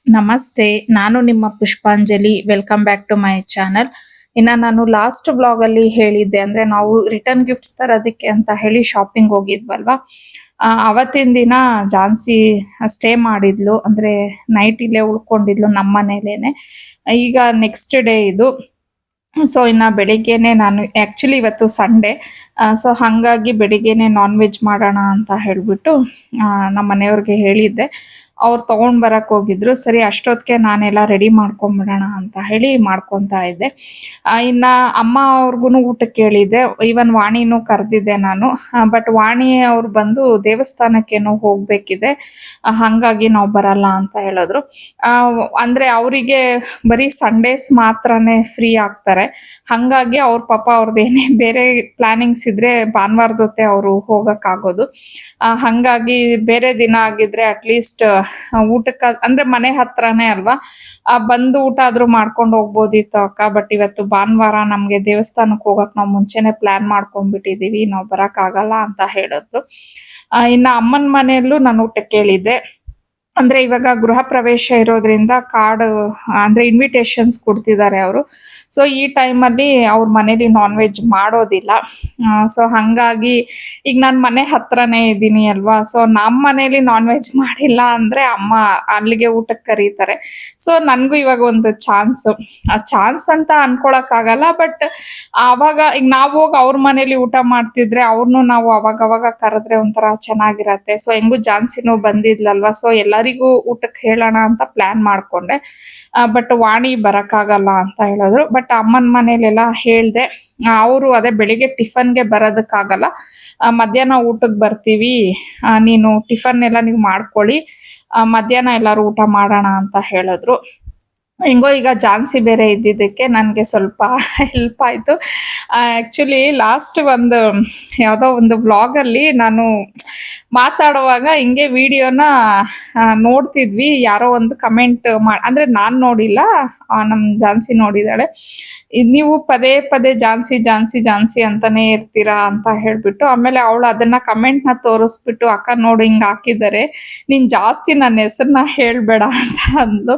ನಮಸ್ತೆ. ನಾನು ನಿಮ್ಮ Pushpanjali. Welcome back to my channel. ನಾನು ಲಾಸ್ಟ್ ವ್ಲಾಗಲ್ಲಿ ಹೇಳಿದ್ದೆ ಅಂದ್ರೆ ನಾವು ರಿಟರ್ನ್ ಗಿಫ್ಟ್ಸ್ ತರೋದಕ್ಕೆ ಅಂತ ಹೇಳಿ ಶಾಪಿಂಗ್ ಹೋಗಿದ್ವಲ್ವಾ? ಅವತ್ತಿನ ದಿನ ಜಾನ್ಸಿ ಸ್ಟೇ ಮಾಡಿದ್ಲು. ಅಂದ್ರೆ ನೈಟ್ ಇಲ್ಲೇ ಉಳ್ಕೊಂಡಿದ್ಲು ನಮ್ಮ ಮನೇಲೇನೆ. ಈಗ ನೆಕ್ಸ್ಟ್ ಡೇ ಇದು. ಸೊ ಇನ್ನ ಬೆಳಿಗ್ಗೆನೆ ನಾನು ಆಕ್ಚುಲಿ ಇವತ್ತು ಸಂಡೇ. ಸೊ ಹಂಗಾಗಿ ಬೆಳಿಗ್ಗೆನೆ ನಾನ್ ವೆಜ್ ಮಾಡೋಣ ಅಂತ ಹೇಳ್ಬಿಟ್ಟು ನಮ್ಮ ಮನೆಯವ್ರಿಗೆ ಹೇಳಿದ್ದೆ. ಅವ್ರು ತಗೊಂಡ್ ಬರಕ್ ಹೋಗಿದ್ರು. ಸರಿ ಅಷ್ಟೊತ್ತಿಗೆ ನಾನೆಲ್ಲ ರೆಡಿ ಮಾಡ್ಕೊಂಬಿಡೋಣ ಅಂತ ಹೇಳಿ ಮಾಡ್ಕೊಂತಾ ಇದ್ದೆ. ಇನ್ನ ಅಮ್ಮ ಅವ್ರಿಗೂನು ಊಟಕ್ಕೆ ಹೇಳಿದ್ದೆ. ಈವನ್ ವಾಣಿನೂ ಕರೆದಿದ್ದೆ ನಾನು. ಬಟ್ ವಾಣಿ ಅವ್ರು ಬಂದು ದೇವಸ್ಥಾನಕ್ಕೇನೋ ಹೋಗ್ಬೇಕಿದೆ. ಹಂಗಾಗಿ ನಾವು ಬರಲ್ಲ ಅಂತ ಹೇಳಿದ್ರು. ಅಂದ್ರೆ ಅವರಿಗೆ ಬರೀ ಸಂಡೇಸ್ ಮಾತ್ರನೇ ಫ್ರೀ ಆಗ್ತಾರೆ. ಹಂಗಾಗಿ ಅವ್ರ ಪಾಪ ಅವ್ರದ್ದೇನೇ ಬೇರೆ ಪ್ಲಾನಿಂಗ್ಸ್ ಇದ್ರೆ ಭಾನುವಾರದೊತ್ತೆ ಅವರು ಹೋಗಕ್ಕಾಗೋದು. ಹಂಗಾಗಿ ಬೇರೆ ದಿನ ಆಗಿದ್ರೆ ಅಟ್ಲೀಸ್ಟ್ ಊಟಕ್ಕೆ ಅಂದ್ರೆ ಮನೆ ಹತ್ರನೇ ಅಲ್ವಾ, ಬಂದು ಊಟ ಆದ್ರೂ ಮಾಡ್ಕೊಂಡು ಹೋಗ್ಬೋದಿತ್ತು ಅಕ್ಕ. ಬಟ್ ಇವತ್ತು ಭಾನುವಾರ, ನಮ್ಗೆ ದೇವಸ್ಥಾನಕ್ಕೆ ಹೋಗಕ್ ನಾವು ಮುಂಚೆನೆ ಪ್ಲಾನ್ ಮಾಡ್ಕೊಂಡ್ಬಿಟ್ಟಿದೀವಿ, ನಾವು ಬರಕ್ ಆಗಲ್ಲ ಅಂತ ಹೇಳಿದ್ರು. ಇನ್ನ ಅಮ್ಮನ ಮನೆಯಲ್ಲೂ ನಾನು ಊಟಕ್ಕೆ ಕೇಳಿದ್ದೆ. ಅಂದ್ರೆ ಇವಾಗ ಗೃಹ ಪ್ರವೇಶ ಇರೋದ್ರಿಂದ ಕಾರ್ಡ್ ಅಂದ್ರೆ ಇನ್ವಿಟೇಷನ್ಸ್ ಕೊಡ್ತಿದ್ದಾರೆ ಅವರು. ಸೊ ಈ ಟೈಮಲ್ಲಿ ಅವ್ರ ಮನೇಲಿ ನಾನ್ ವೆಜ್ ಮಾಡೋದಿಲ್ಲ. ಸೊ ಹಂಗಾಗಿ ಈಗ ನಾನು ಮನೆ ಹತ್ರನೇ ಇದ್ದೀನಿ ಅಲ್ವಾ, ಸೊ ನಮ್ಮ ಮನೇಲಿ ನಾನ್ ವೆಜ್ ಮಾಡಿಲ್ಲ ಅಂದ್ರೆ ಅಮ್ಮ ಅಲ್ಲಿಗೆ ಊಟಕ್ಕೆ ಕರೀತಾರೆ. ಸೊ ನನ್ಗೂ ಇವಾಗ ಒಂದು ಚಾನ್ಸ್ ಅಂತ ಅನ್ಕೊಳಕ್ ಆಗಲ್ಲ. ಬಟ್ ಆವಾಗ ಈಗ ನಾವು ಹೋಗಿ ಅವ್ರ ಮನೇಲಿ ಊಟ ಮಾಡ್ತಿದ್ರೆ ಅವ್ರನ್ನು ನಾವು ಅವಾಗ ಕರೆದ್ರೆ ಒಂಥರ ಚೆನ್ನಾಗಿರತ್ತೆ. ಸೊ ಹೆಂಗು ಜಾನ್ಸಿನೂ ಬಂದಿದ್ಲಲ್ವಾ, ಸೊ ಎಲ್ಲರಿಗೂ ಊಟಕ್ಕೆ ಹೇಳೋಣ ಅಂತ ಪ್ಲಾನ್ ಮಾಡ್ಕೊಂಡೆ. ಬಟ್ ವಾಣಿ ಬರಕ್ಕಾಗಲ್ಲ ಅಂತ ಹೇಳಿದ್ರು. ಬಟ್ ಅಮ್ಮನ ಮನೇಲೆಲ್ಲ ಹೇಳ್ದೆ. ಅವರು ಅದೇ ಬೆಳಿಗ್ಗೆ ಟಿಫನ್ಗೆ ಬರೋದಕ್ಕಾಗಲ್ಲ, ಮಧ್ಯಾಹ್ನ ಊಟಕ್ಕೆ ಬರ್ತೀವಿ, ನೀನು ಟಿಫನ್ ಎಲ್ಲ ನೀವು ಮಾಡ್ಕೊಳ್ಳಿ, ಮಧ್ಯಾಹ್ನ ಎಲ್ಲರೂ ಊಟ ಮಾಡೋಣ ಅಂತ ಹೇಳಿದ್ರು. ಹೆಂಗೋ ಈಗ ಜಾನ್ಸಿ ಬೇರೆ ಇದ್ದಿದ್ದಕ್ಕೆ ನನಗೆ ಸ್ವಲ್ಪ ಹೆಲ್ಪ್ ಆಯ್ತು. ಆಕ್ಚುಲಿ ಲಾಸ್ಟ್ ಒಂದು ಯಾವುದೋ ಒಂದು ವ್ಲಾಗಲ್ಲಿ ನಾನು ಮಾತಾಡುವಾಗ ಹಿಂಗೆ ವಿಡಿಯೋನ ನೋಡ್ತಿದ್ವಿ. ಯಾರೋ ಒಂದು ಕಮೆಂಟ್ ಅಂದ್ರೆ ನಾನ್ ನೋಡಿಲ್ಲ, ನಮ್ ಜಾನ್ಸಿ ನೋಡಿದಾಳೆ. ನೀವು ಪದೇ ಪದೇ ಜಾನ್ಸಿ ಜಾನ್ಸಿ ಜಾನ್ಸಿ ಅಂತಾನೆ ಇರ್ತೀರಾ ಅಂತ ಹೇಳ್ಬಿಟ್ಟು, ಆಮೇಲೆ ಅವಳು ಅದನ್ನ ಕಮೆಂಟ್ ನ ತೋರಿಸ್ಬಿಟ್ಟು, ಅಕ್ಕ ನೋಡು ಹಿಂಗ್ ಹಾಕಿದ್ದಾರೆ, ನೀನ್ ಜಾಸ್ತಿ ನನ್ನ ಹೆಸರನ್ನ ಹೇಳ್ಬೇಡ ಅಂತ ಅಂದ್ಲು.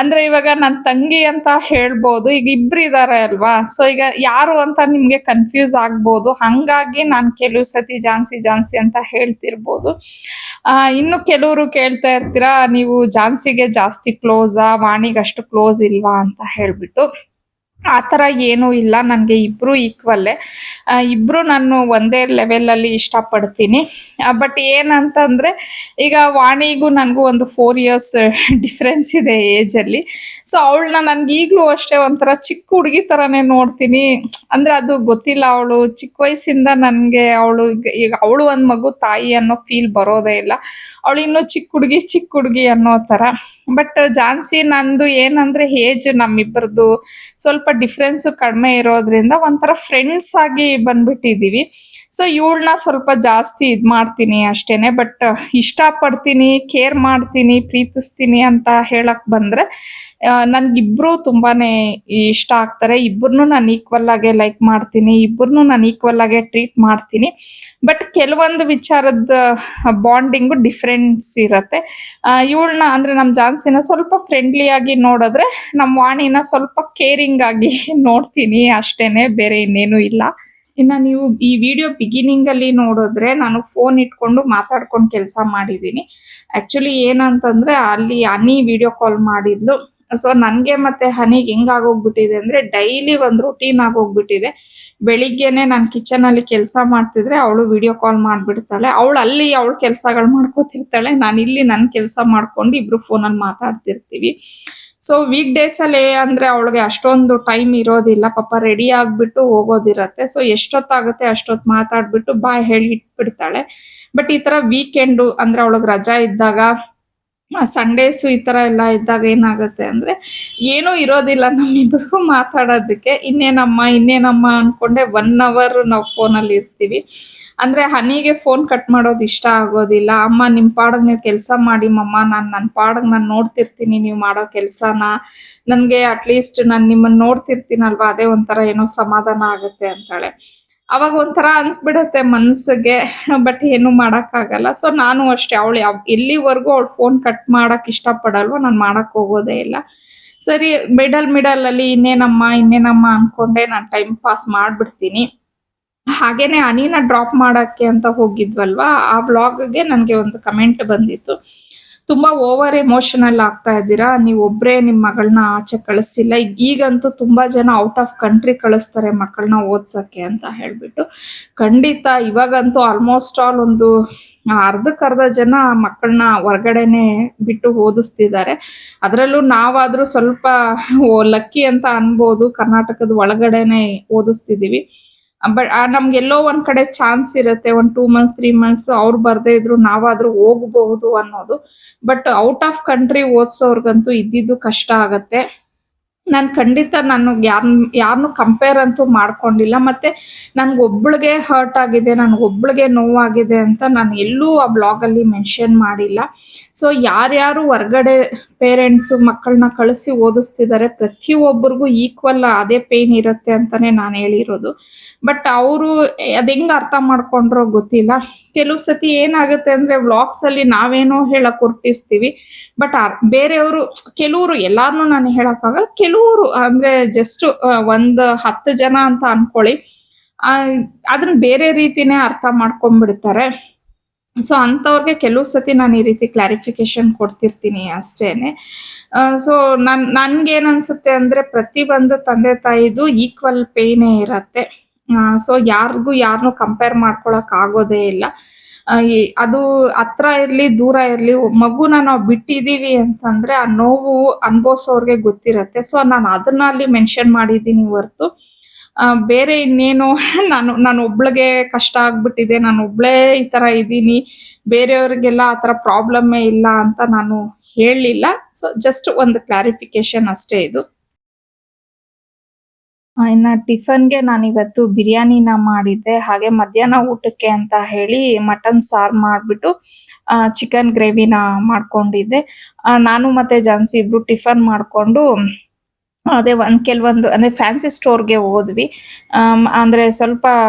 ಅಂದ್ರೆ ಇವಾಗ ನನ್ ತಂಗಿ ಅಂತ ಹೇಳ್ಬೋದು, ಈಗ ಇಬ್ರು ಇದಾರೆ ಅಲ್ವಾ, ಸೊ ಈಗ ಯಾರು ಅಂತ ನಿಮ್ಗೆ ಕನ್ಫ್ಯೂಸ್ ಆಗ್ಬೋದು. ಹಂಗಾಗಿ ನಾನ್ ಕೆಲವು ಸತಿ ಜಾನ್ಸಿ ಜಾನ್ಸಿ ಅಂತ ಹೇಳ್ತಿರ್ಬೋದು. ಇನ್ನು ಕೆಲವರು ಕೇಳ್ತಾ ಇರ್ತೀರಾ, ನೀವು ಜಾನ್ಸಿಗೆ ಜಾಸ್ತಿ ಕ್ಲೋಸಾ, ವಾಣಿಗೆ ಅಷ್ಟು ಕ್ಲೋಸ್ ಇಲ್ವಾ ಅಂತ ಹೇಳ್ಬಿಟ್ಟು. ಆ ಥರ ಏನೂ ಇಲ್ಲ, ನನಗೆ ಇಬ್ರು ಈಕ್ವಲ್ಲೇ. ಇಬ್ರು ನಾನು ಒಂದೇ ಲೆವೆಲಲ್ಲಿ ಇಷ್ಟಪಡ್ತೀನಿ. ಬಟ್ ಏನಂತಂದ್ರೆ ಈಗ ವಾಣಿಗೂ ನನಗೂ ಒಂದು 4 ಇಯರ್ಸ್ ಡಿಫ್ರೆನ್ಸ್ ಇದೆ ಏಜಲ್ಲಿ. ಸೊ ಅವಳನ್ನ ನನ್ಗೆ ಈಗಲೂ ಅಷ್ಟೇ ಒಂಥರ ಚಿಕ್ಕ ಹುಡುಗಿ ಥರನೇ ನೋಡ್ತೀನಿ. ಅಂದ್ರೆ ಅದು ಗೊತ್ತಿಲ್ಲ, ಅವಳು ಚಿಕ್ಕ ವಯಸ್ಸಿಂದ ನನಗೆ ಅವಳು ಈಗ ಅವಳು ಒಂದು ಮಗು ತಾಯಿ ಅನ್ನೋ ಫೀಲ್ ಬರೋದೇ ಇಲ್ಲ. ಅವಳು ಇನ್ನೂ ಚಿಕ್ಕ ಹುಡುಗಿ ಅನ್ನೋ ಥರ. ಬಟ್ ಜಾನ್ಸಿ ನಂದು ಏನಂದ್ರೆ ಏಜ್ ನಮ್ಮಿಬ್ಬರದು ಸ್ವಲ್ಪ ಡಿಫ್ರೆನ್ಸ್ ಕಡಿಮೆ ಇರೋದ್ರಿಂದ ಒಂಥರ ಫ್ರೆಂಡ್ಸ್ ಆಗಿ ಬಂದ್ಬಿಟ್ಟಿದೀವಿ. ಸೊ ಇವಳನ್ನ ಸ್ವಲ್ಪ ಜಾಸ್ತಿ ಮಾಡ್ತೀನಿ ಅಷ್ಟೇನೆ. ಬಟ್ ಇಷ್ಟಪಡ್ತೀನಿ, ಕೇರ್ ಮಾಡ್ತೀನಿ, ಪ್ರೀತಿಸ್ತೀನಿ ಅಂತ ಹೇಳಕ್ ಬಂದ್ರೆ ನನ್ಗಿಬ್ರು ತುಂಬಾನೇ ಇಷ್ಟ ಆಗ್ತಾರೆ. ಇಬ್ಬರನ್ನು ನಾನು ಈಕ್ವಲ್ ಆಗಿ ಲೈಕ್ ಮಾಡ್ತೀನಿ, ಇಬ್ಬರನ್ನು ನಾನು ಈಕ್ವಲ್ ಆಗಿ ಟ್ರೀಟ್ ಮಾಡ್ತೀನಿ. ಬಟ್ ಕೆಲವೊಂದು ವಿಚಾರದ ಬಾಂಡಿಂಗು ಡಿಫ್ರೆನ್ಸ್ ಇರತ್ತೆ. ಇವಳನ್ನ ಅಂದ್ರೆ ನಮ್ ಜಾನ್ಸಿನ ಸ್ವಲ್ಪ ಫ್ರೆಂಡ್ಲಿ ಆಗಿ ನೋಡಿದ್ರೆ, ನಮ್ ವಾಣಿನ ಸ್ವಲ್ಪ ಕೇರಿಂಗ್ ಆಗಿ ನೋಡ್ತೀನಿ ಅಷ್ಟೇನೆ, ಬೇರೆ ಇನ್ನೇನು ಇಲ್ಲ. ಇನ್ನ ನೀವು ಈ ವಿಡಿಯೋ ಬಿಗಿನಿಂಗ್ ಅಲ್ಲಿ ನೋಡಿದ್ರೆ ನಾನು ಫೋನ್ ಇಟ್ಕೊಂಡು ಮಾತಾಡ್ಕೊಂಡು ಕೆಲಸ ಮಾಡಿದೀನಿ. ಆಕ್ಚುಲಿ ಏನಂತಂದ್ರೆ ಅಲ್ಲಿ ಹನಿ ವಿಡಿಯೋ ಕಾಲ್ ಮಾಡಿದ್ಲು. ಸೊ ನನ್ಗೆ ಮತ್ತೆ ಹನಿಗೆ ಹೆಂಗ್ ಆಗೋಗ್ಬಿಟ್ಟಿದೆ ಅಂದ್ರೆ ಡೈಲಿ ಒಂದು ರೊಟೀನ್ ಆಗೋಗ್ಬಿಟ್ಟಿದೆ. ಬೆಳಿಗ್ಗೆನೆ ನಾನು ಕಿಚನ್ ಅಲ್ಲಿ ಕೆಲಸ ಮಾಡ್ತಿದ್ರೆ ಅವಳು ವಿಡಿಯೋ ಕಾಲ್ ಮಾಡ್ಬಿಡ್ತಾಳೆ. ಅವಳು ಅಲ್ಲಿ ಅವಳ ಕೆಲಸಗಳು ಮಾಡ್ಕೋತಿರ್ತಾಳೆ, ನಾನು ಇಲ್ಲಿ ನನ್ನ ಕೆಲಸ ಮಾಡ್ಕೊಂಡು ಇಬ್ರು ಫೋನಲ್ಲಿ ಮಾತಾಡ್ತಿರ್ತೀವಿ. ಸೊ ವೀಕ್ ಡೇಸ್ ಅಲ್ಲಿ ಅಂದ್ರೆ ಅವಳಿಗೆ ಅಷ್ಟೊಂದು ಟೈಮ್ ಇರೋದಿಲ್ಲ, ಪಾಪ ರೆಡಿ ಆಗ್ಬಿಟ್ಟು ಹೋಗೋದಿರತ್ತೆ. ಸೊ ಎಷ್ಟೊತ್ತಾಗುತ್ತೆ ಅಷ್ಟೊತ್ತು ಮಾತಾಡ್ಬಿಟ್ಟು ಬಾಯ್ ಹೇಳಿ ಇಟ್ಬಿಡ್ತಾಳೆ. ಬಟ್ ಈ ತರ ವೀಕೆಂಡು ಅಂದ್ರೆ ಅವಳಿಗೆ ರಜಾ ಇದ್ದಾಗ, ಸಂಡೇಸು ಈ ತರ ಎಲ್ಲ ಇದ್ದಾಗ ಏನಾಗುತ್ತೆ ಅಂದ್ರೆ ಏನೂ ಇರೋದಿಲ್ಲ ನಮ್ಮಿಬ್ಬರಿಗೂ ಮಾತಾಡೋದಕ್ಕೆ. ಇನ್ನೇನಮ್ಮ ಅನ್ಕೊಂಡೆ 1 ಅವರ್ ನಾವು ಫೋನಲ್ಲಿ ಇರ್ತೀವಿ. ಅಂದ್ರೆ ಹನಿಗೆ ಫೋನ್ ಕಟ್ ಮಾಡೋದು ಇಷ್ಟ ಆಗೋದಿಲ್ಲ. ಅಮ್ಮ ನಿಮ್ ಪಾಡಗ್ ನೀವು ಕೆಲಸ ಮಾಡಿ ಮಮ್ಮ, ನನ್ನ ಪಾಡಗ್ ನಾನು ನೋಡ್ತಿರ್ತೀನಿ ನೀವು ಮಾಡೋ ಕೆಲ್ಸನ. ನನ್ಗೆ ಅಟ್ಲೀಸ್ಟ್ ನಾನು ನಿಮ್ಮನ್ನ ನೋಡ್ತಿರ್ತೀನಲ್ವಾ, ಅದೇ ಒಂಥರ ಏನೋ ಸಮಾಧಾನ ಆಗುತ್ತೆ ಅಂತಾಳೆ. ಅವಾಗ ಒಂಥರ ಅನ್ಸ್ಬಿಡತ್ತೆ ಮನ್ಸಿಗೆ. ಬಟ್ ಏನು ಮಾಡಕ್ಕಾಗಲ್ಲ. ಸೊ ನಾನು ಅಷ್ಟೇ ಅವಳು ಎಲ್ಲಿವರೆಗೂ ಅವಳು ಫೋನ್ ಕಟ್ ಮಾಡಕ್ ಇಷ್ಟಪಡಲ್ವೋ ನಾನು ಮಾಡಕ್ ಹೋಗೋದೇ ಇಲ್ಲ. ಸರಿ ಮಿಡಲ್ ಅಲ್ಲಿ ಇನ್ನೇನಮ್ಮ ಅನ್ಕೊಂಡೆ ನಾನು ಟೈಮ್ ಪಾಸ್ ಮಾಡ್ಬಿಡ್ತೀನಿ. ಹಾಗೇನೆ ಅನಿನ ಡ್ರಾಪ್ ಮಾಡಕ್ಕೆ ಅಂತ ಹೋಗಿದ್ವಲ್ವಾ, ಆ ವ್ಲಾಗ್ಗೆ ನನಗೆ ಒಂದು ಕಮೆಂಟ್ ಬಂದಿತ್ತು. ತುಂಬಾ ಓವರ್ ಎಮೋಷನಲ್ ಆಗ್ತಾ ಇದ್ದೀರಾ, ನೀವು ಒಬ್ರೇ ನಿಮ್ ಮಗಳನ್ನ ಆಚೆ ಕಳಿಸಿಲ್ಲ, ಈಗಂತೂ ತುಂಬಾ ಜನ ಔಟ್ ಆಫ್ ಕಂಟ್ರಿ ಕಳಿಸ್ತಾರೆ ಮಕ್ಕಳನ್ನ ಓದ್ಸಕ್ಕೆ ಅಂತ ಹೇಳ್ಬಿಟ್ಟು. ಖಂಡಿತ ಇವಾಗಂತೂ ಆಲ್ಮೋಸ್ಟ್ ಆಲ್ ಒಂದು ಅರ್ಧಕ್ಕರ್ಧ ಜನ ಮಕ್ಕಳನ್ನ ಹೊರಗಡೆನೆ ಬಿಟ್ಟು ಓದಿಸ್ತಿದ್ದಾರೆ. ಅದರಲ್ಲೂ ನಾವಾದ್ರೂ ಸ್ವಲ್ಪ ಲಕ್ಕಿ ಅಂತ ಅನ್ಬೋದು, ಕರ್ನಾಟಕದ ಒಳಗಡೆನೆ ಓದಿಸ್ತಿದೀವಿ. ಬಟ್ ನಮ್ಗೆಲ್ಲೋ ಒಂದ್ ಕಡೆ ಚಾನ್ಸ್ ಇರುತ್ತೆ, ಒಂದ್ 2 ಮಂತ್ಸ್ 3 ಮಂತ್ಸ್ ಅವ್ರು ಬರ್ದೇ ಇದ್ರು ನಾವಾದ್ರೂ ಹೋಗ್ಬಹುದು ಅನ್ನೋದು. ಬಟ್ ಔಟ್ ಆಫ್ ಕಂಟ್ರಿ ಓದ್ಸೋರ್ಗಂತೂ ಇದ್ದಿದ್ದು ಕಷ್ಟ ಆಗತ್ತೆ. ನಾನು ಖಂಡಿತ ನಾನು ಯಾರನ್ನು ಕಂಪೇರ್ ಅಂತೂ ಮಾಡ್ಕೊಂಡಿಲ್ಲ. ಮತ್ತೆ ನನ್ಗೊಬ್ಳಿಗೆ ಹರ್ಟ್ ಆಗಿದೆ, ನನ್ಗೊಬ್ಳಿಗೆ ನೋವಾಗಿದೆ ಅಂತ ನಾನು ಎಲ್ಲೂ ಆ ಬ್ಲಾಗಲ್ಲಿ ಮೆನ್ಷನ್ ಮಾಡಿಲ್ಲ. ಸೊ ಯಾರ್ಯಾರು ಹೊರ್ಗಡೆ ಪೇರೆಂಟ್ಸು ಮಕ್ಕಳನ್ನ ಕಳಿಸಿ ಓದಿಸ್ತಿದ್ದಾರೆ ಪ್ರತಿಯೊಬ್ಬರಿಗೂ ಈಕ್ವಲ್ ಅದೇ ಪೇನ್ ಇರುತ್ತೆ ಅಂತಾನೆ ನಾನು ಹೇಳಿರೋದು. ಬಟ್ ಅವರು ಹೆಂಗ್ ಅರ್ಥ ಮಾಡ್ಕೊಂಡ್ರೋ ಗೊತ್ತಿಲ್ಲ. ಕೆಲವು ಸತಿ ಏನಾಗುತ್ತೆ ಅಂದ್ರೆ ವ್ಲಾಗ್ಸ್ ಅಲ್ಲಿ ನಾವೇನೋ ಹೇಳಕ್ ಹೊರ್ಟಿರ್ತೀವಿ, ಬಟ್ ಬೇರೆಯವರು ಕೆಲವರು ಎಲ್ಲಾರ್ನು ನಾನು ಹೇಳಕ್ಕಾಗಲ್ಲ, ಕೆಲವರು ಅಂದ್ರೆ ಜಸ್ಟ್ ಒಂದ್ 10 ಜನ ಅಂತ ಅನ್ಕೊಳ್ಳಿ, ಅದನ್ನ ಬೇರೆ ರೀತಿನೇ ಅರ್ಥ ಮಾಡ್ಕೊಂಡ್ಬಿಡ್ತಾರೆ. ಸೊ ಅಂಥವ್ರಿಗೆ ಕೆಲವು ಸತಿ ನಾನು ಈ ರೀತಿ ಕ್ಲಾರಿಫಿಕೇಶನ್ ಕೊಡ್ತಿರ್ತೀನಿ ಅಷ್ಟೇನೆ. ಸೊ ನನ್ಗೇನ್ ಅನ್ಸುತ್ತೆ ಅಂದ್ರೆ ಪ್ರತಿ ಒಂದು ತಂದೆ ತಾಯಿದು ಈಕ್ವಲ್ ಪೇನೇ ಇರತ್ತೆ. ಸೊ ಯಾರನ್ನೂ ಕಂಪೇರ್ ಮಾಡ್ಕೊಳಕ್ ಆಗೋದೇ ಇಲ್ಲ. ಅದು ಹತ್ರ ಇರ್ಲಿ ದೂರ ಇರ್ಲಿ, ಮಗುನ ನಾವು ಬಿಟ್ಟಿದೀವಿ ಅಂತಂದ್ರೆ ಆ ನೋವು ಅನ್ಭವಿಸೋರ್ಗೆ ಗೊತ್ತಿರತ್ತೆ. ಸೊ ನಾನು ಅದನ್ನ ಅಲ್ಲಿ ಮೆನ್ಷನ್ ಮಾಡಿದ್ದೀನಿ ಹೊರ್ತು ಬೇರೆ ಇನ್ನೇನು ನಾನು ಒಬ್ಳಿಗೆ ಕಷ್ಟ ಆಗ್ಬಿಟ್ಟಿದೆ, ನಾನು ಒಬ್ಳೇ ಈ ತರ ಇದ್ದೀನಿ, ಬೇರೆಯವ್ರಿಗೆಲ್ಲ ಆ ತರ ಪ್ರಾಬ್ಲಮ್ಮೇ ಇಲ್ಲ ಅಂತ ನಾನು ಹೇಳಲಿಲ್ಲ. ಸೊ ಜಸ್ಟ್ ಒಂದು ಕ್ಲಾರಿಫಿಕೇಶನ್ ಅಷ್ಟೇ ಇದು. ಇನ್ನ ಟಿಫನ್ಗೆ ನಾನಿವತ್ತು ಬಿರಿಯಾನಿನ ಮಾಡಿದ್ದೆ. ಹಾಗೆ ಮಧ್ಯಾಹ್ನ ಊಟಕ್ಕೆ ಅಂತ ಹೇಳಿ ಮಟನ್ ಸಾರು ಮಾಡ್ಬಿಟ್ಟು ಚಿಕನ್ ಗ್ರೇವಿನ ಮಾಡ್ಕೊಂಡಿದ್ದೆ. ನಾನು ಮತ್ತೆ ಜಾನ್ಸಿ ಇಬ್ರು ಟಿಫನ್ ಮಾಡ್ಕೊಂಡು ಅದೇ ಕೆಲವೊಂದು ಅಂದ್ರೆ ಫ್ಯಾನ್ಸಿ ಸ್ಟೋರ್ಗೆ ಹೋದ್ವಿ. ಅಂದ್ರೆ ಸ್ವಲ್ಪ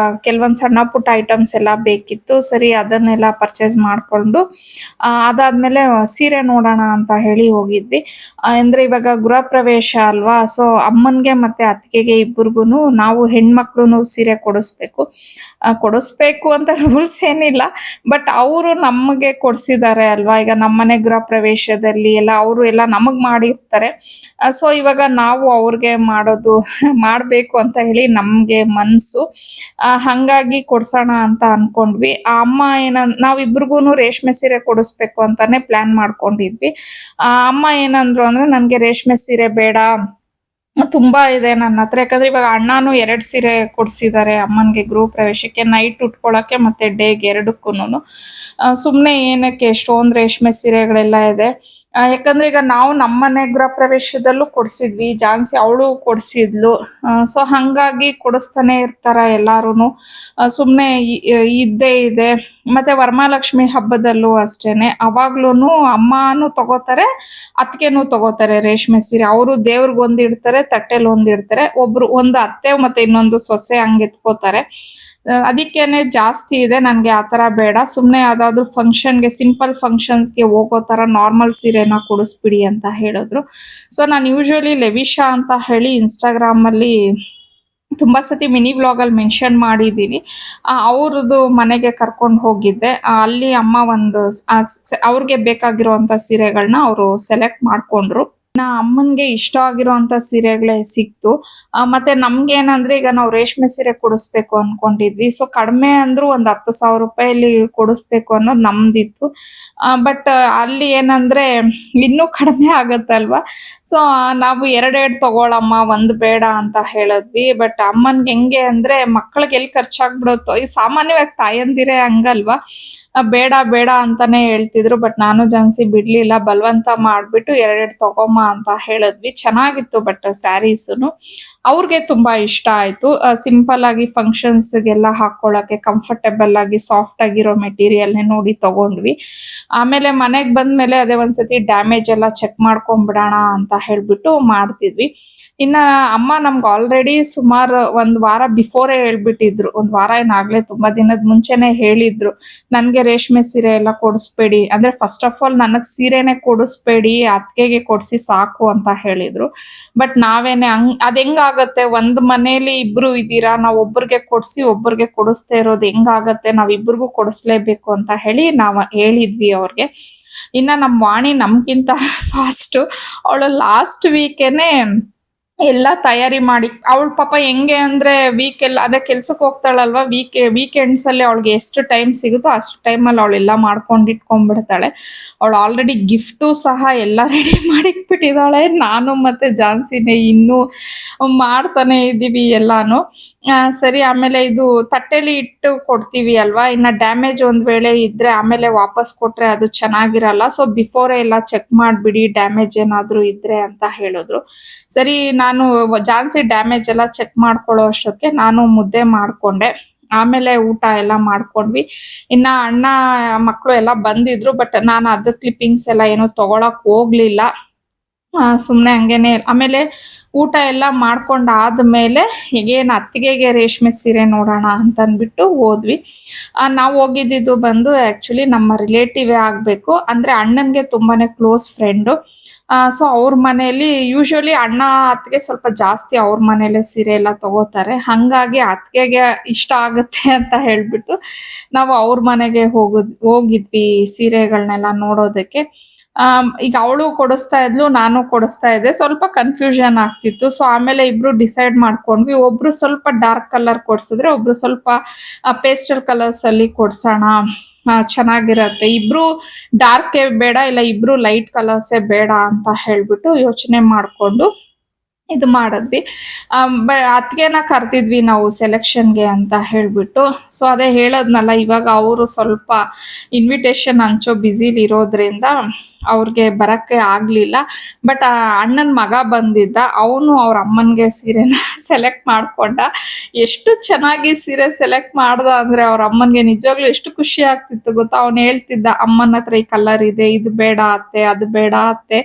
ಕೆಲವೊಂದು ಸಣ್ಣ ಪುಟ್ಟ ಐಟಮ್ಸ್ ಎಲ್ಲ ಬೇಕಿತ್ತು. ಸರಿ ಅದನ್ನೆಲ್ಲ ಪರ್ಚೇಸ್ ಮಾಡ್ಕೊಂಡು ಅದಾದ್ಮೇಲೆ ಸೀರೆ ನೋಡೋಣ ಅಂತ ಹೇಳಿ ಹೋಗಿದ್ವಿ. ಅಂದ್ರೆ ಇವಾಗ ಗೃಹ ಪ್ರವೇಶ ಅಲ್ವಾ, ಸೊ ಅಮ್ಮನ್ಗೆ ಮತ್ತೆ ಅತ್ತಿಗೆಗೆ ಇಬ್ಬರಿಗೂನು ನಾವು ಹೆಣ್ಮಕ್ಳು ಸೀರೆ ಕೊಡಿಸ್ಬೇಕು ಅಂತ ರೂಲ್ಸ್ ಏನಿಲ್ಲ, ಬಟ್ ಅವರು ನಮಗೆ ಕೊಡ್ಸಿದ್ದಾರೆ ಅಲ್ವಾ. ಈಗ ನಮ್ಮನೆ ಗೃಹ ಪ್ರವೇಶದಲ್ಲಿ ಎಲ್ಲ ಅವರು ಎಲ್ಲ ನಮಗ್ ಮಾಡಿರ್ತಾರೆ. ಸೊ ಇವಾಗ ನಾವು ಅವ್ರಿಗೆ ಮಾಡ್ಬೇಕು ಅಂತ ಹೇಳಿ ನಮ್ಗೆ ಮನ್ಸು. ಹಂಗಾಗಿ ಕೊಡ್ಸೋಣ ಅಂತ ಅನ್ಕೊಂಡ್ವಿ. ಆ ಅಮ್ಮ ನಾವಿಬ್ರಿಗೂನು ರೇಷ್ಮೆ ಸೀರೆ ಕೊಡಿಸ್ಬೇಕು ಅಂತಾನೆ ಪ್ಲಾನ್ ಮಾಡ್ಕೊಂಡಿದ್ವಿ. ಅಮ್ಮ ಏನಂದ್ರು ಅಂದ್ರೆ ನನ್ಗೆ ರೇಷ್ಮೆ ಸೀರೆ ಬೇಡ, ತುಂಬಾ ಇದೆ ನನ್ನ ಹತ್ರ. ಯಾಕಂದ್ರೆ ಇವಾಗ ಅಣ್ಣನು 2 ಸೀರೆ ಕೊಡ್ಸಿದ್ದಾರೆ ಅಮ್ಮನ್ಗೆ ಗೃಹ ಪ್ರವೇಶಕ್ಕೆ, ನೈಟ್ ಉಟ್ಕೊಳಕ್ಕೆ ಮತ್ತೆ ಡೇಗೆ ಎರಡಕ್ಕೂನು. ಸುಮ್ನೆ ಏನಕ್ಕೆ ಎಷ್ಟೊಂದ್ ರೇಷ್ಮೆ ಸೀರೆಗಳೆಲ್ಲ ಇದೆ. ಯಾಕಂದ್ರೆ ಈಗ ನಾವು ನಮ್ಮನೆ ಗೃಹ ಪ್ರವೇಶದಲ್ಲೂ ಕೊಡ್ಸಿದ್ವಿ, ಜಾನ್ಸಿ ಅವಳು ಕೊಡ್ಸಿದ್ಲು. ಸೊ ಹಂಗಾಗಿ ಕೊಡಿಸ್ತಾನೆ ಇರ್ತಾರ ಎಲ್ಲಾರುನು. ಸುಮ್ನೆ ಇದ್ದೇ ಇದೆ. ಮತ್ತೆ ವರಮಹಾಲಕ್ಷ್ಮಿ ಹಬ್ಬದಲ್ಲೂ ಅಷ್ಟೇನೆ, ಅವಾಗ್ಲೂನು ಅಮ್ಮನೂ ತಗೋತಾರೆ, ಅತ್ತಿಗೆನೂ ತಗೋತಾರೆ ರೇಷ್ಮೆ ಸೀರೆ. ಅವರು ದೇವ್ರಿಗೆ ಒಂದ್ ಇಡ್ತಾರೆ, ತಟ್ಟೆಲ್ ಒಂದ್ ಇಡ್ತಾರೆ, ಒಬ್ರು ಒಂದು ಅತ್ತೆ ಮತ್ತೆ ಇನ್ನೊಂದು ಸೊಸೆ ಹಂಗ್ ಎತ್ಕೋತಾರೆ. ಅದಕ್ಕೇನೆ ಜಾಸ್ತಿ ಇದೆ, ನನ್ಗೆ ಆತರ ಬೇಡ, ಸುಮ್ನೆ ಯಾವ್ದಾದ್ರು ಫಂಕ್ಷನ್ಗೆ ಸಿಂಪಲ್ ಫಂಕ್ಷನ್ಸ್ಗೆ ಹೋಗೋ ತರ ನಾರ್ಮಲ್ ಸೀರೆನ ಕೊಡಿಸ್ಬಿಡಿ ಅಂತ ಹೇಳಿದ್ರು. ಸೊ ನಾನು ಯೂಶುವಲಿ ಲೆವಿಶಾ ಅಂತ ಹೇಳಿ ಇನ್ಸ್ಟಾಗ್ರಾಮ್ ಅಲ್ಲಿ ತುಂಬಾ ಸತಿ ಮಿನಿ ವ್ಲಾಗ್ ಅಲ್ಲಿ ಮೆನ್ಷನ್ ಮಾಡಿದ್ದೀನಿ. ಅವ್ರದ್ದು ಮನೆಗೆ ಕರ್ಕೊಂಡು ಹೋಗಿದ್ದೆ. ಅಲ್ಲಿ ಅಮ್ಮ ಒಂದು ಅವ್ರಿಗೆ ಬೇಕಾಗಿರುವಂತ ಸೀರೆಗಳನ್ನ ಅವರು ಸೆಲೆಕ್ಟ್ ಮಾಡ್ಕೊಂಡ್ರು. ಅಮ್ಮನ್ಗೆ ಇಷ್ಟ ಆಗಿರೋಂತ ಸೀರೆಗಳೇ ಸಿಕ್ತು. ಮತ್ತೆ ನಮ್ಗೆ ಏನಂದ್ರೆ ಈಗ ನಾವು ರೇಷ್ಮೆ ಸೀರೆ ಕೊಡಿಸ್ಬೇಕು ಅನ್ಕೊಂಡಿದ್ವಿ. ಸೊ ಕಡಿಮೆ ಅಂದ್ರೂ ಒಂದ್ 10,000 ರೂಪಾಯಲ್ಲಿ ಕೊಡಿಸ್ಬೇಕು ಅನ್ನೋದು ನಮ್ದಿತ್ತು. ಬಟ್ ಅಲ್ಲಿ ಏನಂದ್ರೆ ಇನ್ನೂ ಕಡಿಮೆ ಆಗತ್ತಲ್ವಾ. ಸೊ ನಾವು 2 ತಗೊಳಮ್ಮ, ಒಂದ್ ಬೇಡ ಅಂತ ಹೇಳಿದ್ವಿ. ಬಟ್ ಅಮ್ಮನ್ಗೆ ಹೆಂಗೆ ಅಂದ್ರೆ ಮಕ್ಕಳಿಗೆ ಎಲ್ಲಿ ಖರ್ಚಾಗ್ಬಿಡುತ್ತೋ, ಈ ಸಾಮಾನ್ಯವಾಗಿ ತಾಯಂದಿರೇ ಹಂಗಲ್ವಾ, ಬೇಡ ಬೇಡ ಅಂತಾನೆ ಹೇಳ್ತಿದ್ರು. ಬಟ್ ನಾನು ಜಾನ್ಸಿ ಬಿಡ್ಲಿಲ್ಲ, ಬಲವಂತ ಮಾಡ್ಬಿಟ್ಟು 2 ತಗೊಮ್ಮ ಅಂತ ಹೇಳಿದ್ವಿ. ಚೆನ್ನಾಗಿತ್ತು ಬಟ್ ಸ್ಯಾರೀಸುನು ಅವ್ರಿಗೆ ತುಂಬಾ ಇಷ್ಟ ಆಯ್ತು. ಸಿಂಪಲ್ ಆಗಿ ಫಂಕ್ಷನ್ಸ್ಗೆಲ್ಲ ಹಾಕೊಳಕ್ಕೆ ಕಂಫರ್ಟೇಬಲ್ ಆಗಿ ಸಾಫ್ಟ್ ಆಗಿರೋ ಮೆಟೀರಿಯಲ್ನೇ ನೋಡಿ ತಗೊಂಡ್ವಿ. ಆಮೇಲೆ ಮನೆಗ್ ಬಂದ್ಮೇಲೆ ಅದೇ ಒಂದ್ಸತಿ ಡ್ಯಾಮೇಜ್ ಎಲ್ಲ ಚೆಕ್ ಮಾಡ್ಕೊಂಡ್ಬಿಡೋಣ ಅಂತ ಹೇಳ್ಬಿಟ್ಟು ಮಾಡ್ತಿದ್ವಿ. ಇನ್ನ ಅಮ್ಮ ನಮ್ಗೆ ಆಲ್ರೆಡಿ ಸುಮಾರು ಒಂದ್ ವಾರ ಬಿಫೋರೇ ಹೇಳ್ಬಿಟ್ಟಿದ್ರು. ಒಂದ್ ವಾರ ಏನಾಗ್ಲೇ ತುಂಬಾ ದಿನದ ಮುಂಚೆನೆ ಹೇಳಿದ್ರು, ನನ್ಗೆ ರೇಷ್ಮೆ ಸೀರೆ ಎಲ್ಲ ಕೊಡಿಸ್ಬೇಡಿ, ಅಂದ್ರೆ ಫಸ್ಟ್ ಆಫ್ ಆಲ್ ನನಗ್ ಸೀರೆನೆ ಕೊಡಿಸ್ಬೇಡಿ, ಅತ್ತಿಗೆಗೆ ಕೊಡ್ಸಿ ಸಾಕು ಅಂತ ಹೇಳಿದ್ರು. ಬಟ್ ನಾವೇನೆ ಅದ್ ಹೆಂಗಾಗತ್ತೆ, ಒಂದ್ ಮನೇಲಿ ಇಬ್ರು ಇದೀರಾ, ನಾವ್ ಒಬ್ರಿಗೆ ಕೊಡ್ಸಿ ಒಬ್ರಿಗೆ ಕೊಡಿಸ್ತಾ ಇರೋದು ಹೆಂಗಾಗತ್ತೆ, ನಾವ್ ಇಬ್ರಿಗೂ ಕೊಡಿಸ್ಲೇಬೇಕು ಅಂತ ಹೇಳಿ ನಾವ್ ಹೇಳಿದ್ವಿ ಅವ್ರಿಗೆ. ಇನ್ನ ನಮ್ ವಾಣಿ ನಮ್ಗಿಂತ ಫಾಸ್ಟ್. ಅವಳು ಲಾಸ್ಟ್ ವೀಕೆನೆ ಎಲ್ಲ ತಯಾರಿ ಮಾಡಿ, ಅವಳ ಪಾಪ ಹೆಂಗೆ ಅಂದ್ರೆ ಅದೇ ಕೆಲ್ಸಕ್ಕೆ ಹೋಗ್ತಾಳಲ್ವಾ, ವೀಕೆಂಡ್ಸ್ ಅಲ್ಲಿ ಅವಳಿಗೆ ಎಷ್ಟು ಟೈಮ್ ಸಿಗುತ್ತೋ ಅಷ್ಟು ಟೈಮಲ್ಲಿ ಅವಳೆಲ್ಲ ಮಾಡ್ಕೊಂಡು ಇಟ್ಕೊಂಡ್ಬಿಡ್ತಾಳೆ. ಅವಳು ಆಲ್ರೆಡಿ ಗಿಫ್ಟು ಸಹ ಎಲ್ಲ ರೆಡಿ ಮಾಡಿಟ್ಬಿಟ್ಟಿದ್ದಾಳೆ. ನಾನು ಮತ್ತೆ ಜಾನ್ಸಿನೇ ಇನ್ನೂ ಮಾಡ್ತಾನೆ ಇದ್ದೀವಿ ಎಲ್ಲಾನು. ಸರಿ, ಆಮೇಲೆ ಇದು ತಟ್ಟೆಲಿ ಇಟ್ಟು ಕೊಡ್ತೀವಿ ಅಲ್ವಾ, ಇನ್ನ ಡ್ಯಾಮೇಜ್ ಒಂದ್ ವೇಳೆ ಇದ್ರೆ ಆಮೇಲೆ ವಾಪಸ್ ಕೊಟ್ರೆ ಅದು ಚೆನ್ನಾಗಿರಲ್ಲ, ಸೊ ಬಿಫೋರೇ ಎಲ್ಲ ಚೆಕ್ ಮಾಡ್ಬಿಡಿ ಡ್ಯಾಮೇಜ್ ಏನಾದ್ರು ಇದ್ರೆ ಅಂತ ಹೇಳಿದ್ರು. ಸರಿ, ನಾನು ಜಾನ್ಸಿ ಡ್ಯಾಮೇಜ್ ಎಲ್ಲ ಚೆಕ್ ಮಾಡ್ಕೊಳ್ಳೋ ಅಷ್ಟೊತ್ತಿಗೆ ನಾನು ಮುದ್ದೆ ಮಾಡ್ಕೊಂಡೆ. ಆಮೇಲೆ ಊಟ ಎಲ್ಲ ಮಾಡ್ಕೊಂಡ್ವಿ. ಇನ್ನ ಅಣ್ಣ ಮಕ್ಕಳು ಎಲ್ಲ ಬಂದಿದ್ರು, ಬಟ್ ನಾನು ಅದು ಕ್ಲಿಪ್ಪಿಂಗ್ಸ್ ಎಲ್ಲ ಏನು ತಗೊಳಕ್ ಹೋಗ್ಲಿಲ್ಲ. ಸುಮ್ನೆ ಹಂಗೇನೆ. ಆಮೇಲೆ ಊಟ ಎಲ್ಲ ಮಾಡ್ಕೊಂಡಾದ್ಮೇಲೆ ಈಗೇನ್ ಅತ್ತಿಗೆಗೆ ರೇಷ್ಮೆ ಸೀರೆ ನೋಡೋಣ ಅಂತ ಅಂದ್ಬಿಟ್ಟು ಹೋದ್ವಿ. ನಾವು ಹೋಗಿದ್ದಿದ್ದು ಬಂದು ಆಕ್ಚುಲಿ ನಮ್ಮ ರಿಲೇಟಿವೇ ಆಗ್ಬೇಕು, ಅಂದ್ರೆ ಅಣ್ಣನ್ಗೆ ತುಂಬಾನೇ ಕ್ಲೋಸ್ ಫ್ರೆಂಡು. ಸೊ ಅವ್ರ ಮನೆಯಲ್ಲಿ ಯೂಶಲಿ ಅಣ್ಣ ಅತ್ತಿಗೆ ಸ್ವಲ್ಪ ಜಾಸ್ತಿ ಅವ್ರ ಮನೇಲೆ ಸೀರೆ ಎಲ್ಲ ತಗೋತಾರೆ. ಹಂಗಾಗಿ ಅತ್ತಿಗೆಗೆ ಇಷ್ಟ ಆಗುತ್ತೆ ಅಂತ ಹೇಳ್ಬಿಟ್ಟು ನಾವು ಅವ್ರ ಮನೆಗೆ ಹೋಗಿದ್ವಿ ಸೀರೆಗಳನ್ನೆಲ್ಲ ನೋಡೋದಕ್ಕೆ. ಈಗ ಅವಳು ಕೊಡಿಸ್ತಾ ಇದ್ಲು, ನಾನು ಕೊಡಿಸ್ತಾ ಇದ್ದೆ. ಸ್ವಲ್ಪ ಕನ್ಫ್ಯೂಷನ್ ಆಗ್ತಿತ್ತು. ಸೊ ಆಮೇಲೆ ಇಬ್ರು ಡಿಸೈಡ್ ಮಾಡ್ಕೊಂಡ್ವಿ, ಒಬ್ರು ಸ್ವಲ್ಪ ಡಾರ್ಕ್ ಕಲರ್ ಕೊಡ್ಸಿದ್ರೆ ಒಬ್ರು ಸ್ವಲ್ಪ ಪೇಸ್ಟಲ್ ಕಲರ್ಸ್ ಅಲ್ಲಿ ಕೊಡ್ಸೋಣ, ಚೆನ್ನಾಗಿರತ್ತೆ. ಇಬ್ರು ಡಾರ್ಕ್ ಬೇಡ, ಇಲ್ಲ ಇಬ್ರು ಲೈಟ್ ಕಲರ್ಸೇ ಬೇಡ ಅಂತ ಹೇಳ್ಬಿಟ್ಟು ಯೋಚನೆ ಮಾಡ್ಕೊಂಡು ಇದು ಮಾಡಿದ್ವಿ. ಅತ್ತಿಗೆನ ಕರ್ದಿದ್ವಿ ನಾವು ಸೆಲೆಕ್ಷನ್ಗೆ ಅಂತ ಹೇಳ್ಬಿಟ್ಟು. ಸೊ ಅದೇ ಹೇಳದ್ನಲ್ಲ, ಇವಾಗ ಅವರು ಸ್ವಲ್ಪ ಇನ್ವಿಟೇಷನ್ ಹಂಚೋ ಬ್ಯುಸಿಲಿ ಇರೋದ್ರಿಂದ ಅವ್ರಿಗೆ ಬರಕ್ಕೆ ಆಗ್ಲಿಲ್ಲ. ಬಟ್ ಅಣ್ಣನ ಮಗ ಬಂದಿದ್ದ, ಅವನು ಅವ್ರ ಅಮ್ಮನ್ಗೆ ಸೀರೆನ ಸೆಲೆಕ್ಟ್ ಮಾಡ್ಕೊಂಡ. ಎಷ್ಟು ಚೆನ್ನಾಗಿ ಸೀರೆ ಸೆಲೆಕ್ಟ್ ಮಾಡ್ದ ಅಂದ್ರೆ ಅವ್ರ ಅಮ್ಮನ್ಗೆ ನಿಜವಾಗ್ಲೂ ಎಷ್ಟು ಖುಷಿ ಆಗ್ತಿತ್ತು ಗೊತ್ತಾ. ಅವ್ನು ಹೇಳ್ತಿದ್ದ, ಅಮ್ಮನ ಹತ್ರ ಈ ಕಲರ್ ಇದೆ, ಇದು ಬೇಡ ಅತ್ತೆ, ಅದು ಬೇಡ ಅತ್ತೆ,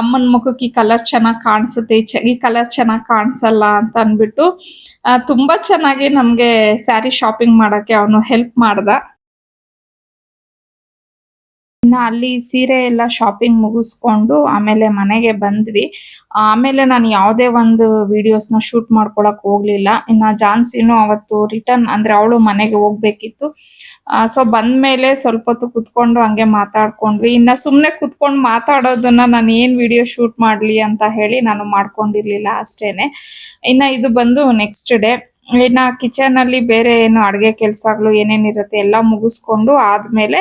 ಅಮ್ಮನ ಮುಖಕ್ಕೆ ಈ ಕಲರ್ ಚೆನ್ನಾಗಿ ಕಾಣಿಸುತ್ತೆ, ಈ ಕಲರ್ ಚೆನ್ನಾಗಿ ಕಾಣಿಸಲ್ಲ ಅಂತ ಅಂದ್ಬಿಟ್ಟು ತುಂಬಾ ಚೆನ್ನಾಗಿ ನಮ್ಗೆ ಸ್ಯಾರಿ ಶಾಪಿಂಗ್ ಮಾಡಕ್ಕೆ ಅವನು ಹೆಲ್ಪ್ ಮಾಡ್ದ. ಇನ್ನ ಅಲ್ಲಿ ಸೀರೆ ಎಲ್ಲ ಶಾಪಿಂಗ್ ಮುಗಿಸ್ಕೊಂಡು ಆಮೇಲೆ ಮನೆಗೆ ಬಂದ್ವಿ. ಆಮೇಲೆ ನಾನು ಯಾವುದೇ ಒಂದು ವಿಡಿಯೋಸ್ನ ಶೂಟ್ ಮಾಡ್ಕೊಳಕ್ ಹೋಗ್ಲಿಲ್ಲ. ಇನ್ನ ಜಾನ್ಸಿನೂ ಅವತ್ತು ರಿಟರ್ನ್ ಅಂದ್ರೆ ಅವಳು ಮನೆಗೆ ಹೋಗ್ಬೇಕಿತ್ತು. ಸೊ ಬಂದ್ಮೇಲೆ ಸ್ವಲ್ಪ ಹೊತ್ತು ಕುತ್ಕೊಂಡು ಹಂಗೆ ಮಾತಾಡ್ಕೊಂಡ್ವಿ. ಇನ್ನ ಸುಮ್ನೆ ಕುತ್ಕೊಂಡು ಮಾತಾಡೋದನ್ನ ನಾನು ಏನ್ ವಿಡಿಯೋ ಶೂಟ್ ಮಾಡ್ಲಿ ಅಂತ ಹೇಳಿ ನಾನು ಮಾಡ್ಕೊಂಡಿರ್ಲಿಲ್ಲ ಅಷ್ಟೇನೆ. ಇನ್ನ ಇದು ಬಂದು ನೆಕ್ಸ್ಟ್ ಡೇ. ಇನ್ನ ಕಿಚನ್ ಅಲ್ಲಿ ಬೇರೆ ಏನು ಅಡ್ಗೆ ಕೆಲ್ಸಗಳು ಏನೇನಿರುತ್ತೆ ಎಲ್ಲ ಮುಗಿಸ್ಕೊಂಡು ಆದ್ಮೇಲೆ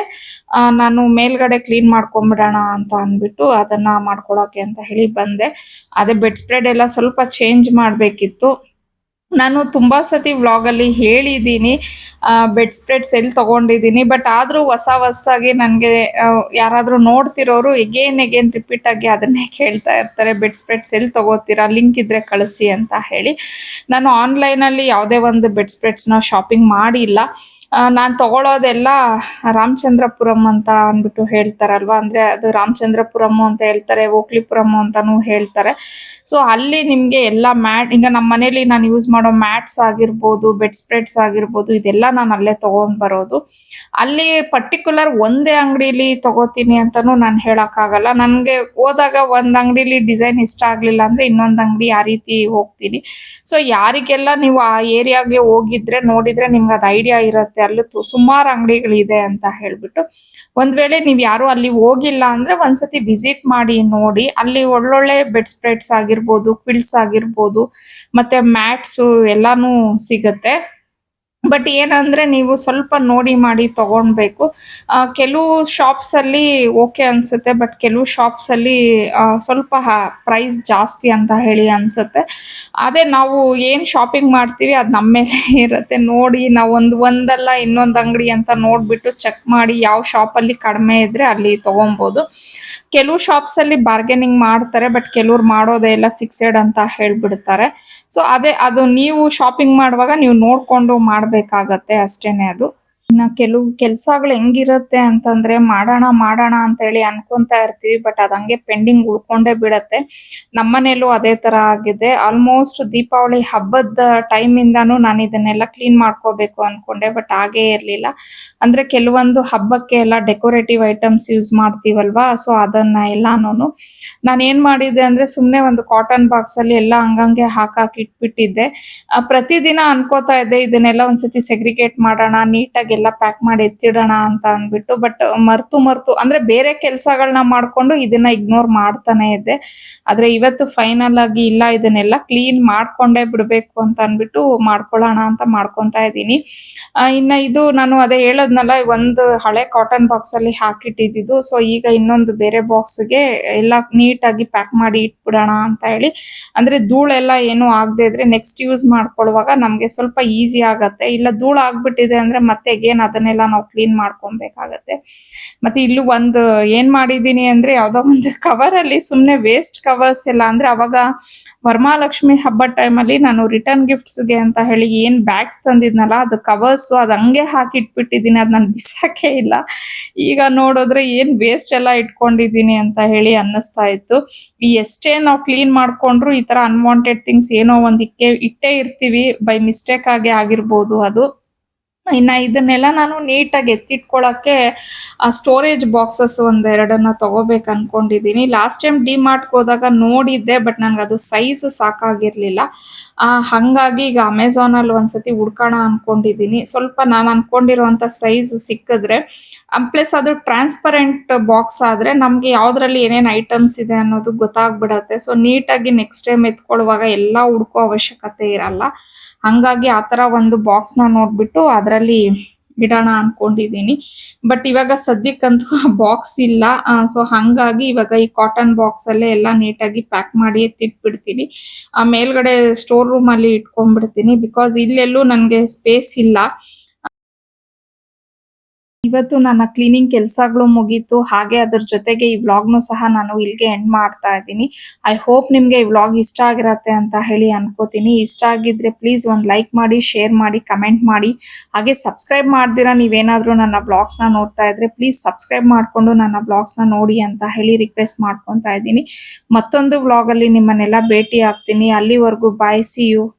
ನಾನು ಮೇಲ್ಗಡೆ ಕ್ಲೀನ್ ಮಾಡ್ಕೊಂಬಿಡೋಣ ಅಂತ ಅಂದ್ಬಿಟ್ಟು ಅದನ್ನ ಮಾಡ್ಕೊಳಕ್ಕೆ ಅಂತ ಹೇಳಿ ಬಂದೆ. ಅದೇ ಬೆಡ್ ಸ್ಪ್ರೆಡ್ ಎಲ್ಲ ಸ್ವಲ್ಪ ಚೇಂಜ್ ಮಾಡ್ಬೇಕಿತ್ತು. ನಾನು ತುಂಬಾ ಸತಿ ವ್ಲಾಗ್ ಅಲ್ಲಿ ಹೇಳಿದೀನಿ ಬೆಡ್ ಸ್ಪ್ರೆಡ್ಸ್ ಎಲ್ಲಿ ತಗೊಂಡಿದೀನಿ, ಬಟ್ ಆದ್ರೂ ಹೊಸಾಗಿ ನನ್ಗೆ ಯಾರಾದ್ರೂ ನೋಡ್ತಿರೋರು ಎಗೇನ್ ರಿಪೀಟ್ ಆಗಿ ಅದನ್ನೇ ಕೇಳ್ತಾ ಇರ್ತಾರೆ, ಬೆಡ್ ಸ್ಪ್ರೆಡ್ಸ್ ಎಲ್ಲಿ ತಗೋತೀರಾ, ಲಿಂಕ್ ಇದ್ರೆ ಕಳಿಸಿ ಅಂತ ಹೇಳಿ. ನಾನು ಆನ್ಲೈನ್ ಅಲ್ಲಿ ಯಾವುದೇ ಒಂದು ಬೆಡ್ ಸ್ಪ್ರೆಡ್ಸ್ ನ ಶಾಪಿಂಗ್ ಮಾಡಿಲ್ಲ. ನಾನ್ ತಗೊಳೋದೆಲ್ಲ ರಾಮಚಂದ್ರಪುರಂ ಅಂತ ಅಂದ್ಬಿಟ್ಟು ಹೇಳ್ತಾರಲ್ವಾ, ಅಂದ್ರೆ ಅದು ರಾಮಚಂದ್ರಪುರಂ ಅಂತ ಹೇಳ್ತಾರೆ, ಓಕ್ಲಿಪುರಂ ಅಂತಾನೂ ಹೇಳ್ತಾರೆ. ಸೊ ಅಲ್ಲಿ ನಿಮ್ಗೆ ಎಲ್ಲ ಮ್ಯಾಟ್, ಈಗ ನಮ್ಮ ಮನೇಲಿ ನಾನು ಯೂಸ್ ಮಾಡೋ ಮ್ಯಾಟ್ಸ್ ಆಗಿರ್ಬೋದು, ಬೆಡ್ ಸ್ಪ್ರೆಡ್ಸ್ ಆಗಿರ್ಬೋದು, ಇದೆಲ್ಲ ನಾನು ಅಲ್ಲೇ ತಗೊಂಡ್ ಬರೋದು. ಅಲ್ಲಿ ಪರ್ಟಿಕ್ಯುಲರ್ ಒಂದೇ ಅಂಗಡಿಲಿ ತಗೋತೀನಿ ಅಂತಾನು ನಾನು ಹೇಳಕ್ಕಾಗಲ್ಲ. ನನ್ಗೆ ಹೋದಾಗ ಒಂದ್ ಅಂಗಡಿಲಿ ಡಿಸೈನ್ ಇಷ್ಟ ಆಗ್ಲಿಲ್ಲ ಅಂದ್ರೆ ಇನ್ನೊಂದ್ ಅಂಗಡಿ ಆ ರೀತಿ ಹೋಗ್ತೀನಿ. ಸೊ ಯಾರಿಗೆಲ್ಲ ನೀವು ಆ ಏರಿಯಾಗೆ ಹೋಗಿದ್ರೆ ನೋಡಿದ್ರೆ ನಿಮ್ಗೆ ಅದು ಐಡಿಯಾ ಇರುತ್ತೆ, ಅಲ್ಲಿ ಸುಮಾರು ಅಂಗಡಿಗಳಿದೆ ಅಂತ ಹೇಳ್ಬಿಟ್ಟು. ಒಂದ್ ವೇಳೆ ನೀವ್ ಯಾರು ಅಲ್ಲಿ ಹೋಗಿಲ್ಲ ಅಂದ್ರೆ ಒಂದ್ಸತಿ ವಿಸಿಟ್ ಮಾಡಿ ನೋಡಿ. ಅಲ್ಲಿ ಒಳ್ಳೊಳ್ಳೆ ಬೆಡ್ ಸ್ಪ್ರೆಡ್ಸ್ ಆಗಿರ್ಬೋದು, ಕ್ವಿಲ್ಸ್ ಆಗಿರ್ಬೋದು, ಮತ್ತೆ ಮ್ಯಾಟ್ಸು ಎಲ್ಲಾನು ಸಿಗತ್ತೆ. ಬಟ್ ಏನಂದ್ರೆ ನೀವು ಸ್ವಲ್ಪ ನೋಡಿ ಮಾಡಿ ತಗೊಳ್ಬೇಕು. ಕೆಲವು ಶಾಪ್ಸ್ ಅಲ್ಲಿ ಓಕೆ ಅನ್ಸುತ್ತೆ, ಬಟ್ ಕೆಲವು ಶಾಪ್ಸ್ ಅಲ್ಲಿ ಸ್ವಲ್ಪ ಪ್ರೈಸ್ ಜಾಸ್ತಿ ಅಂತ ಹೇಳಿ ಅನ್ಸುತ್ತೆ. ಅದೇ ನಾವು ಏನ್ ಶಾಪಿಂಗ್ ಮಾಡ್ತೀವಿ ಅದ್ ನಮ್ಮ ಮೇಲೆ ಇರುತ್ತೆ. ನೋಡಿ ನಾವು ಒಂದಲ್ಲ ಇನ್ನೊಂದ್ ಅಂಗಡಿ ಅಂತ ನೋಡ್ಬಿಟ್ಟು ಚೆಕ್ ಮಾಡಿ ಯಾವ ಶಾಪ್ ಅಲ್ಲಿ ಕಡಿಮೆ ಇದ್ರೆ ಅಲ್ಲಿ ತಗೊಬಹುದು. ಕೆಲವು ಶಾಪ್ಸ್ ಅಲ್ಲಿ ಬಾರ್ಗೇನಿಂಗ್ ಮಾಡ್ತಾರೆ, ಬಟ್ ಕೆಲವ್ರು ಮಾಡೋದೇ ಎಲ್ಲ ಫಿಕ್ಸೆಡ್ ಅಂತ ಹೇಳ್ಬಿಡ್ತಾರೆ. ಸೊ ಅದು ನೀವು ಶಾಪಿಂಗ್ ಮಾಡುವಾಗ ನೀವು ನೋಡ್ಕೊಂಡು ಮಾಡ್ಬೇಕಾಗತ್ತೆ ಅಷ್ಟೇನೆ ಅದು. ಇನ್ನ ಕೆಲವು ಕೆಲ್ಸಗಳು ಹೆಂಗಿರತ್ತೆ ಅಂತಂದ್ರೆ ಮಾಡೋಣ ಮಾಡೋಣ ಅಂತ ಹೇಳಿ ಅನ್ಕೊಂತಾ ಇರ್ತೀವಿ, ಬಟ್ ಅದ್ ಹಂಗೆ ಪೆಂಡಿಂಗ್ ಉಳ್ಕೊಂಡೇ ಬಿಡತ್ತೆ. ನಮ್ಮನೇಲೂ ಅದೇ ತರ ಆಗಿದೆ. ಆಲ್ಮೋಸ್ಟ್ ದೀಪಾವಳಿ ಹಬ್ಬದ ಟೈಮ್ ಇಂದಾನು ನಾನು ಇದನ್ನೆಲ್ಲ ಕ್ಲೀನ್ ಮಾಡ್ಕೋಬೇಕು ಅನ್ಕೊಂಡೆ, ಬಟ್ ಹಾಗೇ ಇರ್ಲಿಲ್ಲ. ಅಂದ್ರೆ ಕೆಲವೊಂದು ಹಬ್ಬಕ್ಕೆ ಎಲ್ಲ ಡೆಕೋರೇಟಿವ್ ಐಟಮ್ಸ್ ಯೂಸ್ ಮಾಡ್ತೀವಲ್ವಾ, ಸೊ ಅದನ್ನ ಎಲ್ಲಾನು ನಾನು ಏನ್ ಮಾಡಿದ್ದೆ ಅಂದ್ರೆ ಸುಮ್ನೆ ಒಂದು ಕಾಟನ್ ಬಾಕ್ಸ್ ಅಲ್ಲಿ ಎಲ್ಲ ಹಂಗಂಗೆ ಹಾಕಾಕಿ ಇಟ್ಬಿಟ್ಟಿದ್ದೆ. ಪ್ರತಿದಿನ ಅನ್ಕೋತಾ ಇದ್ದೆ ಇದನ್ನೆಲ್ಲ ಒಂದ್ಸತಿ ಸೆಗ್ರಿಗೇಟ್ ಮಾಡೋಣ, ನೀಟಾಗಿ ಎಲ್ಲ ಪ್ಯಾಕ್ ಮಾಡಿ ಎತ್ತಿಡೋಣ ಅಂತ ಅಂದ್ಬಿಟ್ಟು, ಬಟ್ ಮರ್ತು ಅಂದ್ರೆ ಬೇರೆ ಕೆಲ್ಸಗಳನ್ನ ಮಾಡ್ಕೊಂಡು ಇದನ್ನ ಇಗ್ನೋರ್ ಮಾಡ್ತಾನೆ ಇದ್ದೆ. ಆದ್ರೆ ಇವತ್ತು ಫೈನಲ್ ಆಗಿ ಇಲ್ಲ, ಇದನ್ನೆಲ್ಲ ಕ್ಲೀನ್ ಮಾಡ್ಕೊಂಡೇ ಬಿಡ್ಬೇಕು ಅಂತ ಅನ್ಬಿಟ್ಟು ಮಾಡ್ಕೊಳ್ಳೋಣ ಅಂತ ಮಾಡ್ಕೊಂತಾ ಇದ್ದೀನಿ. ಇನ್ನ ಇದು ನಾನು ಅದೇ ಹೇಳದ್ನಲ್ಲ, ಒಂದು ಹಳೆ ಕಾಟನ್ ಬಾಕ್ಸ್ ಅಲ್ಲಿ ಹಾಕಿಟ್ಟಿದ್ದು. ಸೊ ಈಗ ಇನ್ನೊಂದು ಬೇರೆ ಬಾಕ್ಸ್ಗೆ ಎಲ್ಲ ನೀಟಾಗಿ ಪ್ಯಾಕ್ ಮಾಡಿ ಇಟ್ಬಿಡೋಣ ಅಂತ ಹೇಳಿ. ಅಂದ್ರೆ ಧೂಳೆಲ್ಲ ಏನು ಆಗದೆ ಇದ್ರೆ ನೆಕ್ಸ್ಟ್ ಯೂಸ್ ಮಾಡ್ಕೊಳ್ಳುವಾಗ ನಮ್ಗೆ ಸ್ವಲ್ಪ ಈಸಿ ಆಗತ್ತೆ. ಇಲ್ಲ ಧೂಳು ಆಗ್ಬಿಟ್ಟಿದೆ ಅಂದ್ರೆ ಮತ್ತೆ ಅಗೇನ್ ಅದನ್ನೆಲ್ಲ ನಾವು ಕ್ಲೀನ್ ಮಾಡ್ಕೊಬೇಕಾಗತ್ತೆ. ಮತ್ತೆ ಇಲ್ಲೂ ಒಂದು ಏನ್ ಮಾಡಿದೀನಿ ಅಂದ್ರೆ ಯಾವ್ದೋ ಒಂದು ಕವರ್ ಅಲ್ಲಿ ಸುಮ್ನೆ ವೇಸ್ಟ್ ಕವರ್ಸ್ ಎಲ್ಲ, ಅಂದ್ರೆ ಅವಾಗ ವರಮಹಾಲಕ್ಷ್ಮಿ ಹಬ್ಬದ ಟೈಮಲ್ಲಿ ನಾನು ರಿಟರ್ನ್ ಗಿಫ್ಟ್ಸ್ಗೆ ಅಂತ ಹೇಳಿ ಏನ್ ಬ್ಯಾಗ್ಸ್ ತಂದಿದ್ನಲ್ಲ, ಅದು ಕವರ್ಸ್ ಅದು ಹಂಗೆ ಹಾಕಿ ಇಟ್ಬಿಟ್ಟಿದ್ದೀನಿ, ಅದ್ ನಾನು ಬಿಸಾಕೇ ಇಲ್ಲ. ಈಗ ನೋಡಿದ್ರೆ ಏನ್ ವೇಸ್ಟ್ ಎಲ್ಲ ಇಟ್ಕೊಂಡಿದ್ದೀನಿ ಅಂತ ಹೇಳಿ ಅನ್ನಿಸ್ತಾ ಇತ್ತು. ಎಷ್ಟೇ ನಾವು ಕ್ಲೀನ್ ಮಾಡ್ಕೊಂಡ್ರು ಈ ತರ ಅನ್ವಾಂಟೆಡ್ ಥಿಂಗ್ಸ್ ಏನೋ ಒಂದ್ ಇಟ್ಟೇ ಇರ್ತೀವಿ, ಬೈ ಮಿಸ್ಟೇಕ್ ಆಗಿ ಆಗಿರ್ಬೋದು ಅದು. ಇನ್ನ ಇದನ್ನೆಲ್ಲ ನಾನು ನೀಟಾಗಿ ಎತ್ತಿಟ್ಕೊಳಕ್ಕೆ ಸ್ಟೋರೇಜ್ ಬಾಕ್ಸಸ್ ಒಂದೆರಡನ್ನ ತಗೋಬೇಕು ಅನ್ಕೊಂಡಿದೀನಿ. ಲಾಸ್ಟ್ ಟೈಮ್ ಡಿಮಾರ್ಟ್ಗೆ ಹೋದಾಗ ನೋಡಿದ್ದೆ, ಬಟ್ ನನ್ಗೆ ಅದು ಸೈಜ್ ಸಾಕಾಗಿರ್ಲಿಲ್ಲ. ಹಂಗಾಗಿ ಈಗ ಅಮೆಝಾನ್ ಅಲ್ಲಿ ಒಂದ್ಸತಿ ಹುಡ್ಕೋಣ ಅನ್ಕೊಂಡಿದೀನಿ. ಸ್ವಲ್ಪ ನಾನು ಅನ್ಕೊಂಡಿರುವಂತ ಸೈಜ್ ಸಿಕ್ಕಿದ್ರೆ, ಪ್ಲಸ್ ಅದು ಟ್ರಾನ್ಸ್ಪರೆಂಟ್ ಬಾಕ್ಸ್ ಆದ್ರೆ ನಮ್ಗೆ ಯಾವ್ದ್ರಲ್ಲಿ ಏನೇನ್ ಐಟಮ್ಸ್ ಇದೆ ಅನ್ನೋದು ಗೊತ್ತಾಗ್ಬಿಡತ್ತೆ. ಸೊ ನೀಟಾಗಿ ನೆಕ್ಸ್ಟ್ ಟೈಮ್ ಎತ್ಕೊಳ್ಳುವಾಗ ಎಲ್ಲ ಹುಡ್ಕೋ ಅವಶ್ಯಕತೆ ಇರಲ್ಲ. ಹಂಗಾಗಿ ಆತರ ಒಂದು ಬಾಕ್ಸ್ ನ ನೋಡ್ಬಿಟ್ಟು ಅದ್ರಲ್ಲಿ ಇಡೋಣ ಅನ್ಕೊಂಡಿದೀನಿ. ಬಟ್ ಇವಾಗ ಸದ್ಯಕ್ಕಂತೂ ಬಾಕ್ಸ್ ಇಲ್ಲ. ಸೊ ಹಂಗಾಗಿ ಇವಾಗ ಈ ಕಾಟನ್ ಬಾಕ್ಸ್ ಅಲ್ಲೇ ಎಲ್ಲ ನೀಟಾಗಿ ಪ್ಯಾಕ್ ಮಾಡಿ ಎತ್ತಿಟ್ಬಿಡ್ತೀನಿ. ಮೇಲ್ಗಡೆ ಸ್ಟೋರ್ ರೂಮ್ ಅಲ್ಲಿ ಇಟ್ಕೊಂಡ್ಬಿಡ್ತೀನಿ, ಬಿಕಾಸ್ ಇಲ್ಲೆಲ್ಲೂ ನನ್ಗೆ ಸ್ಪೇಸ್ ಇಲ್ಲ. ಇವತ್ತು ನನ್ನ ಕ್ಲೀನಿಂಗ್ ಕೆಲಸಗಳು ಮುಗೀತು. ಹಾಗೆ ಅದ್ರ ಜೊತೆಗೆ ಈ ವ್ಲಾಗ್ನು ಸಹ ನಾನು ಇಲ್ಲಿಗೆ ಎಂಡ್ ಮಾಡ್ತಾ ಇದ್ದೀನಿ. ಐ ಹೋಪ್ ನಿಮ್ಗೆ ಈ ವ್ಲಾಗ್ ಇಷ್ಟ ಆಗಿರತ್ತೆ ಅಂತ ಹೇಳಿ ಅನ್ಕೋತೀನಿ. ಇಷ್ಟ ಆಗಿದ್ರೆ ಪ್ಲೀಸ್ ಒಂದು ಲೈಕ್ ಮಾಡಿ, ಶೇರ್ ಮಾಡಿ, ಕಮೆಂಟ್ ಮಾಡಿ. ಹಾಗೆ ಸಬ್ಸ್ಕ್ರೈಬ್ ಮಾಡ್ದಿರಾ ನೀವೇನಾದ್ರೂ ನನ್ನ ವ್ಲಾಗ್ಸ್ನ ನೋಡ್ತಾ ಇದ್ರೆ ಪ್ಲೀಸ್ ಸಬ್ಸ್ಕ್ರೈಬ್ ಮಾಡ್ಕೊಂಡು ನನ್ನ ವ್ಲಾಗ್ಸ್ನ ನೋಡಿ ಅಂತ ಹೇಳಿ ರಿಕ್ವೆಸ್ಟ್ ಮಾಡ್ಕೊತಾ ಇದ್ದೀನಿ. ಮತ್ತೊಂದು ವ್ಲಾಗ್ ಅಲ್ಲಿ ನಿಮ್ಮನ್ನೆಲ್ಲ ಭೇಟಿ ಆಗ್ತೀನಿ. ಅಲ್ಲಿವರೆಗೂ ಬಾಯ್, ಸಿ ಯು.